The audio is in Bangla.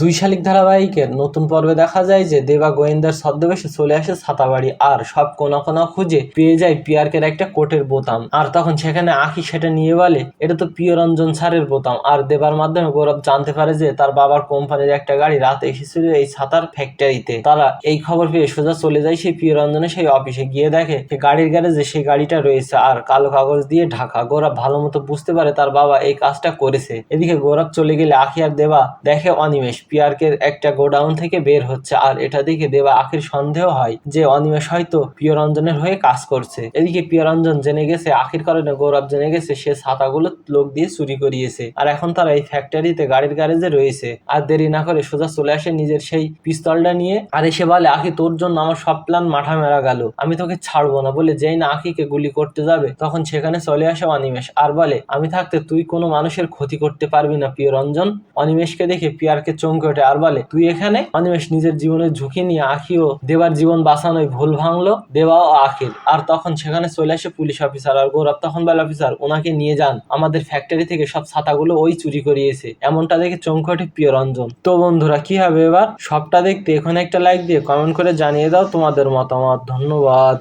দুই শালিক ধারাবাহিকের নতুন পর্বে দেখা যায় যে দেবা গোয়েন্দার ছদ্মবেশে চলে আসে ছাতাবাড়ি আর সব কোনা কোনা খুঁজে পেয়ে যায় পিয়ার্কের একটা কোটের বোতাম। আর তখন সেখানে আঁখি সেটা নিয়ে বলে এটা তো প্রিয়রঞ্জন স্যারের বোতাম। আর দেবার মাধ্যমে গৌরব জানতে পারে যে তার বাবার কোম্পানির একটা গাড়ি রাতে এসেছিল এই ছাতার ফ্যাক্টরিতে। তারা এই খবর পেয়ে সোজা চলে যায় সেই প্রিয়রঞ্জনের সেই অফিসে, গিয়ে দেখে সে গাড়ির গ্যারেজে সেই গাড়িটা রয়েছে আর কালো কাগজ দিয়ে ঢাকা। গৌরব ভালো মতো বুঝতে পারে তার বাবা এই কাজটা করেছে। এদিকে গৌরব চলে গেলে আঁখি আর দেবা দেখে অনিমেষ পিয়ার্কের একটা গোডাউন থেকে বের হচ্ছে। আর এটা দেখে দেবা আঁখির সন্দেহ হয় যে অনিমেষ হয়তো প্রিয়রঞ্জনের হয়ে কাজ করছে। এদিকে প্রিয়রঞ্জন জেনে গেছে আঁখির কারণে গৌরব জেনে গেছে সে ছাতাগুলো লোক দিয়ে চুরি করিয়েছে। আর এখন তারা এই ফ্যাক্টরিতে গাড়ির গ্যারেজে রয়েছে। আর দেরি না করে সোজা চলে আসে নিজের সেই পিস্তলটা নিয়ে আর এসে বলে আঁখি তোর জন্য আমার সব প্ল্যান মাথা মেরা গেল, আমি তোকে ছাড়বো না। বলে যেই না আঁখিকে গুলি করতে যাবে তখন সেখানে চলে আসে অনিমেষ আর বলে আমি থাকতে তুই কোনো মানুষের ক্ষতি করতে পারবি না প্রিয়রঞ্জন। অনিমেষকে দেখে পিয়ারকে চমকে ওঠে আর বলে তুই এখানে? অনিমেষ নিজের জীবনের ঝুঁকি নিয়ে আঁখি ও দেবার জীবন বাঁচানোয় ভুল ভাঙলো দেবা ও আঁখির। আর তখন সেখানে চলে আসে পুলিশ অফিসার আর গৌরব তখন বলে অফিসার ওনাকে নিয়ে যান, আমাদের ফ্যাক্টরি থেকে সব ছাতাগুলো ওই চুরি করিয়েছে। এমনটা দেখে চমকে ওঠে প্রিয়রঞ্জন। তো বন্ধুরা কি হবে এবার? সবটা দেখতে এখন একটা লাইক দিয়ে কমেন্ট করে জানিয়ে দাও তোমাদের মতামত। ধন্যবাদ।